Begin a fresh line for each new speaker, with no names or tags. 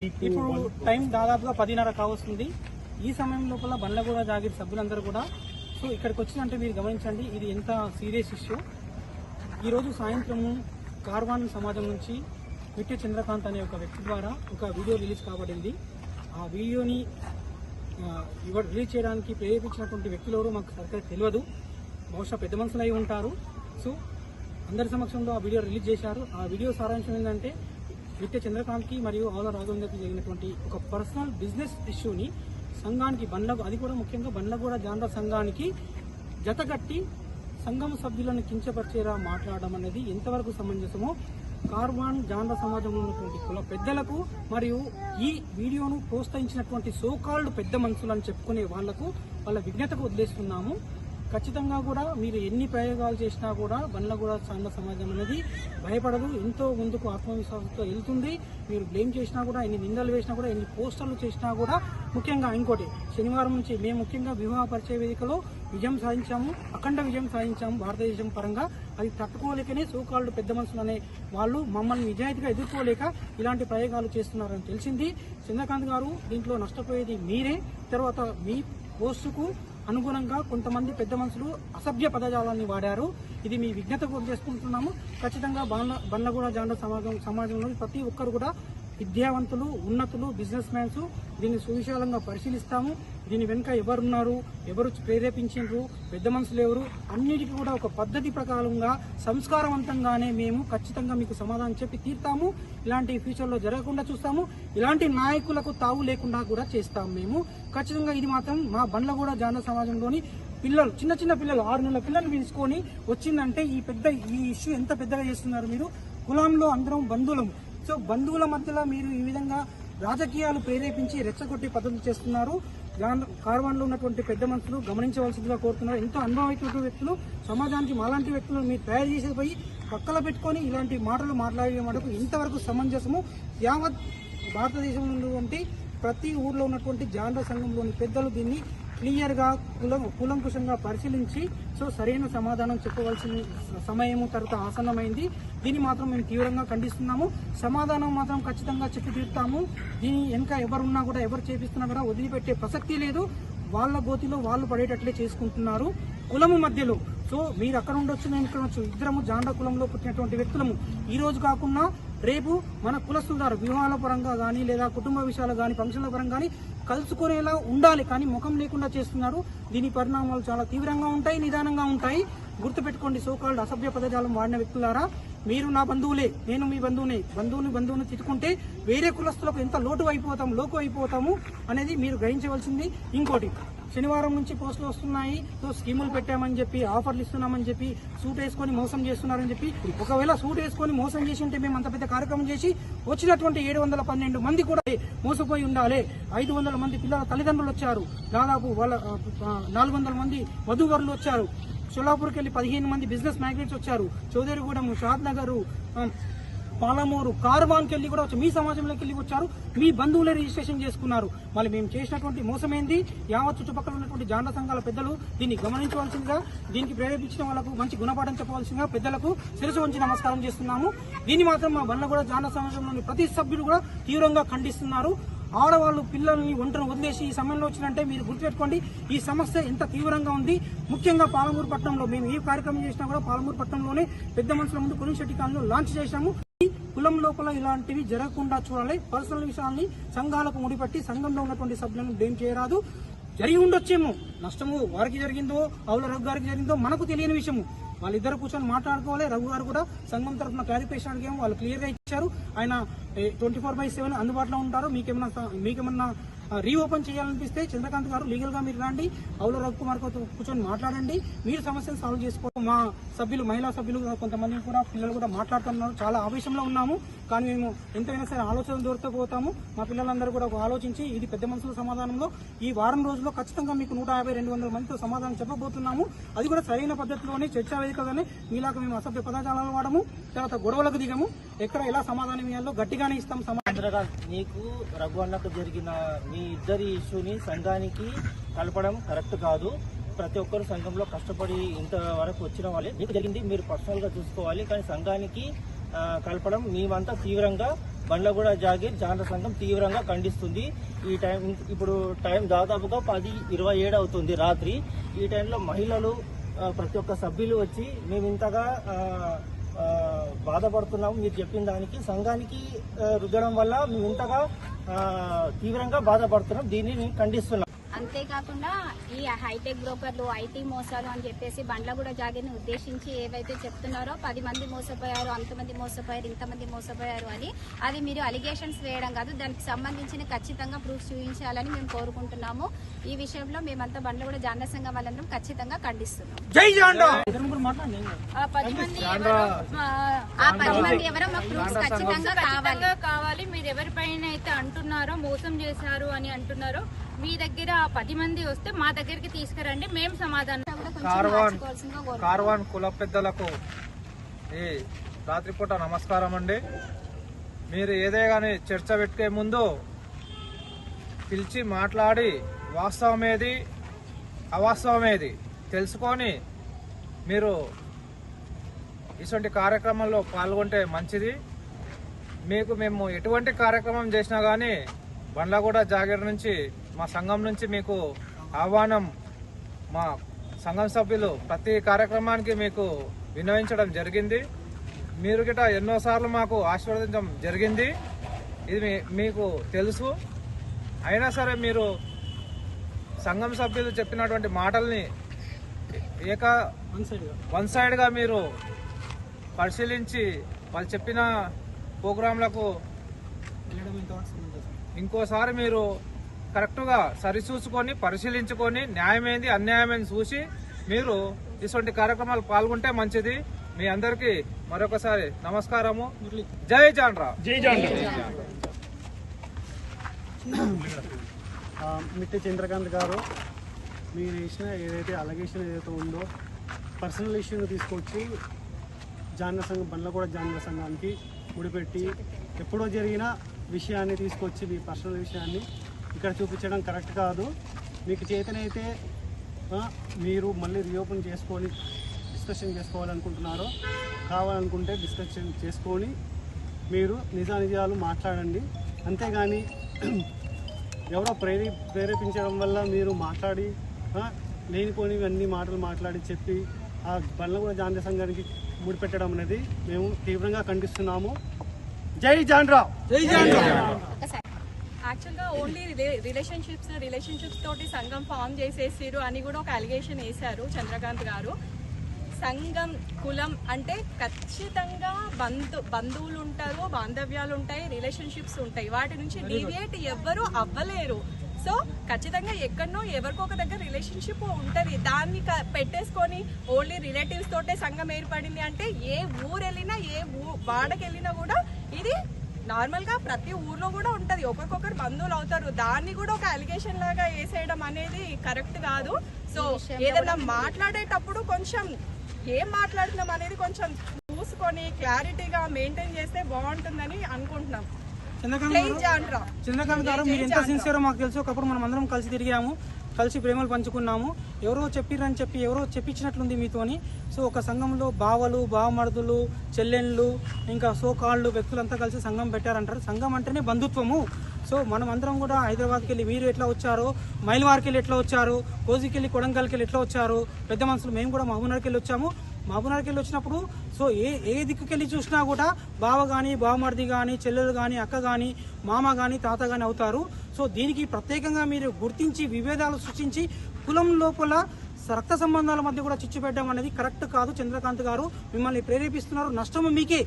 ఇప్పుడు టైం దాదాపుగా 10:30 కావస్తుంది. ఈ సమయం లోపల బండ్లగూడ జాగీర్ సభ్యులందరూ కూడా సో ఇక్కడికి వచ్చిందంటే మీరు గమనించండి, ఇది ఎంత సీరియస్ ఇష్యూ. ఈరోజు సాయంత్రము కార్వాన్ సమాజం నుంచి విట్టే చంద్రకాంత్ అనే ఒక వ్యక్తి ద్వారా ఒక వీడియో రిలీజ్ కాబడింది. ఆ వీడియోని రిలీజ్ చేయడానికి ప్రేరేపించినటువంటి వ్యక్తులు ఎవరో మాకు సరిగ్గా తెలియదు, బహుశా పెద్ద మనుషులు అయి ఉంటారు. సో అందరి సమక్షంలో ఆ వీడియో రిలీజ్ చేశారు. ఆ వీడియో సారాంశం ఏంటంటే విట్టే చంద్రకాంత్కి మరియు ఆవుల రాఘవేంద్రకి జరిగినటువంటి ఒక పర్సనల్ బిజినెస్ ఇష్యూని సంఘానికి అది కూడా ముఖ్యంగా బండ్లగూడ జాండ్ర సంఘానికి జతగట్టి సంఘం సభ్యులను కించపరిచేలా మాట్లాడడం అనేది ఎంతవరకు సమంజసమో కార్వాన్ జాండ్ర సమాజంలో ఉన్నటువంటి కుల పెద్దలకు మరియు ఈ వీడియోను ప్రోత్సహించినటువంటి సోకాల్డ్ పెద్ద మనుషులు అని చెప్పుకునే వాళ్లకు వాళ్ళ విజ్ఞతకు వదిలేస్తున్నాము. ఖచ్చితంగా కూడా మీరు ఎన్ని ప్రయోగాలు చేసినా కూడా బండ్లగూడ జాండ్ర సమాజం అనేది భయపడదు, ఎంతో ముందుకు ఆత్మవిశ్వాసంతో వెళ్తుంది. మీరు బ్లేమ్ చేసినా కూడా, ఎన్ని నిందలు వేసినా కూడా, ఎన్ని పోస్టర్లు చేసినా కూడా, ముఖ్యంగా ఇంకోటి శనివారం నుంచి మేము ముఖ్యంగా వివాహ పరిచయ వేదికలో విజయం సాధించాము, అఖండ విజయం సాధించాము భారతదేశం పరంగా. అది తట్టుకోలేకనే సోకాల్డ్ పెద్ద మనుషులు అనే వాళ్ళు మమ్మల్ని నిజాయితీగా ఎదుర్కోలేక ఇలాంటి ప్రయోగాలు చేస్తున్నారని తెలిసింది. చంద్రకాంత్ గారు దీంట్లో నష్టపోయేది మీరే. తర్వాత మీ పోస్టుకు అనుగుణంగా కొంతమంది పెద్ద మనుషులు అసభ్య పదజాలాన్ని వాడారు. ఇది మీ విజ్ఞతకు చేసుకుంటున్నాము. ఖచ్చితంగా బండ్లగూడ జాండ్ర సమాజంలో ప్రతి ఒక్కరు కూడా విద్యావంతులు, ఉన్నతులు, బిజినెస్ మ్యాన్స్ దీన్ని సువిశాలంగా పరిశీలిస్తాము. దీని వెనుక ఎవరున్నారు, ఎవరు ప్రేరేపించారు, పెద్ద మనుషులు ఎవరు, అన్నిటికీ కూడా ఒక పద్ధతి ప్రకారంగా సంస్కారవంతంగానే మేము ఖచ్చితంగా మీకు సమాధానం చెప్పి తీర్తాము. ఇలాంటి ఫ్యూచర్లో జరగకుండా చూస్తాము. ఇలాంటి నాయకులకు తావు లేకుండా కూడా చేస్తాము మేము ఖచ్చితంగా. ఇది మాత్రం మా బండ్లగూడ జాండ్ర సమాజంలోని పిల్లలు, చిన్న చిన్న పిల్లలు, 6 నెలల పిల్లలు తీసుకొని వచ్చిందంటే ఈ ఇష్యూ ఎంత పెద్దగా చేస్తున్నారు మీరు. కులంలో అందరం బంధువులము. సో బంధువుల మధ్యలో మీరు ఈ విధంగా రాజకీయాలు ప్రేరేపించి రెచ్చగొట్టి పద్ధతులు చేస్తున్నారు. కార్వాన్లో ఉన్నటువంటి పెద్ద మనుషులు గమనించవలసిందిగా కోరుతున్నారు. ఎంతో అనుభవించిన వ్యక్తులు, సమాజానికి మాలాంటి వ్యక్తులు మీరు తయారు చేసేది పోయి పక్కన పెట్టుకొని ఇలాంటి మాటలు మాట్లాడే మనకు ఇంతవరకు సమంజసము. యావత్ భారతదేశంలో ఉన్నటువంటి ప్రతి ఊర్లో ఉన్నటువంటి జాండ్ర సంఘంలోని పెద్దలు దీన్ని క్లియర్గా కూలంకుషంగా పరిశీలించి సో సరైన సమాధానం చెప్పవలసిన సమయము తర్వాత ఆసన్నమైంది. దీన్ని మాత్రం మేము తీవ్రంగా ఖండిస్తున్నాము. సమాధానం మాత్రం ఖచ్చితంగా చెప్పి తీరుతాము. దీని వెనుక ఎవరున్నా కూడా, ఎవరు చేపిస్తున్నా కూడా వదిలిపెట్టే ప్రసక్తి లేదు. వాళ్ళ గోతిలో వాళ్ళు పడేటట్లే చేసుకుంటున్నారు కులము మధ్యలో. సో మీరు అక్కడ ఉండొచ్చు, నేను ఇక్కడ ఉండొచ్చు, ఇద్దరము జాండ్ర కులంలో పుట్టినటువంటి వ్యక్తులము. ఈ రోజు కాకుండా రేపు మన కులస్తుల ద్వారా వివాహాల పరంగా కానీ, లేదా కుటుంబ విషయాలు కానీ, ఫంక్షన్ల పరంగా కానీ కలుసుకునేలా ఉండాలి. కానీ ముఖం లేకుండా చేస్తున్నారు. దీని పరిణామాలు చాలా తీవ్రంగా ఉంటాయి, నిదానంగా ఉంటాయి. గుర్తుపెట్టుకోండి, సోకాల్డ్ అసభ్య పదజాలం వాడిన వ్యక్తులారా, మీరు నా బంధువులే, నేను మీ బంధువునే. బంధువుని తిట్టుకుంటే వేరే కులస్తులకు ఎంత లోకు అయిపోతాము అనేది మీరు గ్రహించవలసింది. ఇంకోటి, శనివారం నుంచి పోస్టులు వస్తున్నాయి, సో స్కీములు పెట్టామని చెప్పి, ఆఫర్లు ఇస్తున్నామని చెప్పి, సూట్ వేసుకొని మోసం చేస్తున్నారని చెప్పి, ఒకవేళ సూట్ వేసుకొని మోసం చేసి ఉంటే మేము అంత పెద్ద కార్యక్రమం చేసి వచ్చినటువంటి 712 మంది కూడా మోసపోయి ఉండాలి. 500 మంది పిల్లల తల్లిదండ్రులు వచ్చారు, దాదాపు వాళ్ళ 400 మంది వధూవరులు వచ్చారు. సోలాపూర్కి వెళ్ళి 15 మంది బిజినెస్ మ్యాగ్నెట్స్ వచ్చారు. చౌదరిగూడెం, షాద్ నగర్, పాలమూరు, కార్వాన్కి వెళ్ళి కూడా వచ్చి మీ సమాజంలోకి వెళ్ళి వచ్చారు. మీ బంధువులే రిజిస్ట్రేషన్ చేసుకున్నారు. మళ్ళీ మేము చేసినటువంటి మోసం ఏంది? యావత్ చుట్టుపక్కల ఉన్నటువంటి జాండ్ర సంఘాల పెద్దలు దీన్ని గమనించవలసిందిగా, దీనికి ప్రేరేపించిన వాళ్ళకు మంచి గుణపాఠం చెప్పవలసిందిగా పెద్దలకు శిరసు వంచి నమస్కారం చేస్తున్నాము. దీన్ని మాత్రం మా బండ్లగూడ జాండ్ర సమాజంలోని ప్రతి సభ్యులు కూడా తీవ్రంగా ఖండిస్తున్నారు. ఆడవాళ్ళు పిల్లల్ని ఒంటరిని వదిలేసి ఈ సమయంలో వచ్చినంటే మీరు గుర్తుపెట్టుకోండి, ఈ సమస్య ఎంత తీవ్రంగా ఉంది. ముఖ్యంగా పాలమూరు పట్టణంలో మేము ఏ కార్యక్రమం చేసినా కూడా పాలమూరు పట్టణంలోనే పెద్ద మనుషుల ముందు కొలిశెట్టి కాలంలో లాంచ్ చేశాము. కులం లోపల ఇలాంటివి జరగకుండా చూడాలి. పర్సనల్ విషయాల్ని సంఘాలకు ముడిపట్టి సంఘంలో ఉన్నటువంటి సభ్యులను బ్లేమ్ చేయరాదు. జరిగి ఉండొచ్చేమో, నష్టము వారికి జరిగిందో, ఆవుల రఘు గారికి జరిగిందో మనకు తెలియని విషయము. వాళ్ళిద్దరు కూర్చొని మాట్లాడుకోవాలి. రఘు గారు కూడా సంఘం తరఫున క్లారిఫికేషన్ ఏమో వాళ్ళు క్లియర్గా ఇచ్చారు. ఆయన 24/7 అందుబాటులో ఉంటారు. మీకేమన్నా రీఓపెన్ చేయాలనిపిస్తే చంద్రకాంత్ గారు లీగల్ గా మీరు రండి, ఆవుల రఘుకుమార్తో కూర్చొని మాట్లాడండి, మీరు సమస్యను సాల్వ్ చేసుకోవడం. మా సభ్యులు, మహిళా సభ్యులు కొంతమంది కూడా, పిల్లలు కూడా మాట్లాడుతున్నారు. చాలా ఆవేశంలో ఉన్నాము, కానీ మేము ఎంతైనా సరే ఆలోచన దొరకపోతాము. మా పిల్లలందరూ కూడా ఆలోచించి ఇది పెద్ద మనుషుల సమాధానంలో ఈ వారం రోజుల్లో ఖచ్చితంగా మీకు 150-200 మందితో సమాధానం చెప్పబోతున్నాము. అది కూడా సరైన పద్ధతిలోనే చర్చా వేదికగానే మీలాగా మేము అసభ్య పదజాలాలు వాడము, తర్వాత గొడవలకు దిగము. ఎక్కడ ఎలా సమాధానం ఇవ్వాలో గట్టిగానే ఇస్తాం.
నీకు రఘు అన్నకు జరిగిన మీ ఇద్దరి ఇష్యూని సంఘానికి కలపడం కరెక్ట్ కాదు. ప్రతి ఒక్కరు సంఘంలో కష్టపడి ఇంతవరకు వచ్చిన వాళ్ళే. మీకు జరిగింది మీరు పర్సనల్గా చూసుకోవాలి, కానీ సంఘానికి కలపడం మేమంతా తీవ్రంగా బండ్లగూడ జాగీర్ జాండ్ర సంఘం తీవ్రంగా ఖండిస్తుంది. ఈ టైం ఇప్పుడు దాదాపుగా 10:27 అవుతుంది రాత్రి. ఈ టైంలో మహిళలు ప్రతి ఒక్క సభ్యులు వచ్చి మేము ఇంతగా బాధపడుతున్నాము, మీరు చెప్పిన దానికి సంఘానికి రుద్దడం వల్ల మేము ఇంతగా తీవ్రంగా బాధపడుతున్నాం, దీన్ని నేను ఖండిస్తున్నాం.
అంతేకాకుండా ఈ హైటెక్ బ్రోకర్లు, ఐటీ మోసాలు అని చెప్పేసి బండ్లగూడ జాగీర్ని ఉద్దేశించి ఏవైతే చెప్తున్నారో 10 మంది మోసపోయారు, అంతమంది మోసపోయారు, ఇంతమంది మోసపోయారు అని, అది మీరు అలిగేషన్స్ వేయడం కాదు, దానికి సంబంధించిన ఖచ్చితంగా ప్రూఫ్స్ చూపించాలని మేము కోరుకుంటున్నాము. ఈ విషయంలో మేమంతా బండ్లగూడ జాండ్ర సంఘం వాళ్ళందరం ఖచ్చితంగా ఖండిస్తున్నాం. ఆ 10 మంది ఎవరో మాకు ప్రూఫ్స్ ఖచ్చితంగా
కావాలి. మీరు ఎవరిపైన అయితే అంటున్నారో మోసం చేశారు అని అంటున్నారో, మీ దగ్గర 10 మంది వస్తే మా దగ్గరికి తీసుకురండి, మేము సమాధానం.
కార్వాన్ కుల పెద్దలకు ఈ రాత్రిపూట నమస్కారం అండి. మీరు ఏదే కానీ చర్చ పెట్టే ముందు పిలిచి మాట్లాడి వాస్తవమేది అవాస్తవమేది తెలుసుకొని మీరు ఇటువంటి కార్యక్రమంలో పాల్గొంటే మంచిది. మేము ఎటువంటి కార్యక్రమం చేసినా కానీ బండ్లగూడ జాగీర్ నుంచి, మా సంఘం నుంచి మీకు ఆహ్వానం, మా సంఘం సభ్యులు ప్రతి కార్యక్రమానికి మీకు విన్నవించడం జరిగింది. మీరు గిట ఎన్నోసార్లు మాకు ఆశీర్వదించడం జరిగింది, ఇది మీకు తెలుసు. అయినా సరే మీరు సంఘం సభ్యులు చెప్పినటువంటి మాటల్ని వన్ సైడ్గా మీరు పరిశీలించి వాళ్ళు చెప్పిన ప్రోగ్రాంలకు ఇంకోసారి మీరు కరెక్ట్గా సరిచూసుకొని పరిశీలించుకొని న్యాయమైంది అన్యాయమైంది చూసి మీరు ఇటువంటి కార్యక్రమాలు పాల్గొంటే మంచిది. మీ అందరికీ మరొకసారి నమస్కారము. జై జాండ్రా.
మిట్టి చంద్రకాంత్ గారు, మీరు ఇచ్చిన ఏదైతే అలిగేషన్ ఏదైతే ఉందో పర్సనల్ ఇష్యూని తీసుకొచ్చి జాండ్ర సంఘం, బండ్లగూడ జాండ్ర సంఘానికి ముడిపెట్టి ఎప్పుడో జరిగిన విషయాన్ని తీసుకొచ్చి మీ పర్సనల్ విషయాన్ని ఇక్కడ చూపించడం కరెక్ట్ కాదు. మీకు చేతనైతే మీరు మళ్ళీ రీఓపెన్ చేసుకొని డిస్కషన్ చేసుకోవాలనుకుంటున్నారో, కావాలనుకుంటే డిస్కషన్ చేసుకొని మీరు నిజానిజాలు మాట్లాడండి. అంతేగాని ఎవరో ప్రేరేపించడం వల్ల మీరు మాట్లాడి లేనిపోనివి అన్ని మాటలు మాట్లాడి చెప్పి ఆ బండ్లగూడ జాండ్ర సంఘానికి ముడిపెట్టడం అనేది మేము తీవ్రంగా ఖండిస్తున్నాము. జై జాండ్రా.
యాక్చువల్గా ఓన్లీ రిలేషన్షిప్స్ తోటి సంఘం ఫామ్ చేసేసారు అని కూడా ఒక అలిగేషన్ వేశారు చంద్రకాంత్ గారు. సంఘం, కులం అంటే ఖచ్చితంగా బంధువులు ఉంటారు, బాంధవ్యాలు ఉంటాయి, రిలేషన్షిప్స్ ఉంటాయి. వాటి నుంచి డీవియేట్ ఎవ్వరూ అవ్వలేరు. సో ఖచ్చితంగా ఎక్కడనో ఎవరికో ఒక దగ్గర రిలేషన్షిప్ ఉంటుంది. దాన్ని పెట్టేసుకొని ఓన్లీ రిలేటివ్స్ తోటే సంఘం ఏర్పడింది అంటే, ఏ ఊరు వెళ్ళినా ఏ వాడకి వెళ్ళినా కూడా ఇది నార్మల్గా ప్రతి ఊర్లో కూడా ఉంటుంది. ఒకరికొకరు బంధువులు అవుతారు. దాన్ని కూడా ఒక అలిగేషన్ లాగా వేసేయడం అనేది కరెక్ట్ కాదు. సో ఏదైనా మాట్లాడేటప్పుడు కొంచెం ఏం మాట్లాడుతున్నాం అనేది కొంచెం చూసుకొని క్లారిటీగా మెయింటైన్ చేస్తే బాగుంటుందని అనుకుంటున్నాం.
చంద్రకాంత్ గారు, మీరు ఎంత సిన్సియరో మాకు తెలుసు. ఒకప్పుడు మనం అందరం కలిసి తిరిగాము, కలిసి ప్రేమలు పంచుకున్నాము. ఎవరో చెప్పిరని చెప్పి ఎవరో చెప్పించినట్లుంది మీతోని. సో ఒక సంఘంలో బావలు, బావమరుదులు, చెల్లెళ్ళు, ఇంకా సోకాళ్ళు వ్యక్తులంతా కలిసి సంఘం పెట్టారంటారు. సంఘం అంటేనే బంధుత్వము. సో మనం అందరం కూడా హైదరాబాద్కి వెళ్ళి మీరు ఎట్లా వచ్చారో, మైల్వార్కి వెళ్ళి ఎట్లా వచ్చారు, కోజికి వెళ్ళి కొడంగల్కి వెళ్ళి ఎట్లా వచ్చారు, పెద్ద మనుషులు మేము కూడా మహబూబ్నగర్కి వెళ్ళి వచ్చాము. మహబూబ్నగర్కి వెళ్ళి వచ్చినప్పుడు సో ఏ దిక్కుకెళ్ళి చూసినా కూడా బావ కానీ, బావమర్ది కానీ, చెల్లెలు కానీ, అక్క కానీ, మామ కానీ, తాత కానీ అవుతారు. సో దీనికి ప్రత్యేకంగా మీరు గుర్తించి విభేదాలు సృష్టించి కులం లోపల రక్త సంబంధాల మధ్య కూడా చిచ్చు పెట్టడం అనేది కరెక్ట్ కాదు. చంద్రకాంత్ గారు, మిమ్మల్ని ప్రేరేపిస్తున్నారు, నష్టము మీకే.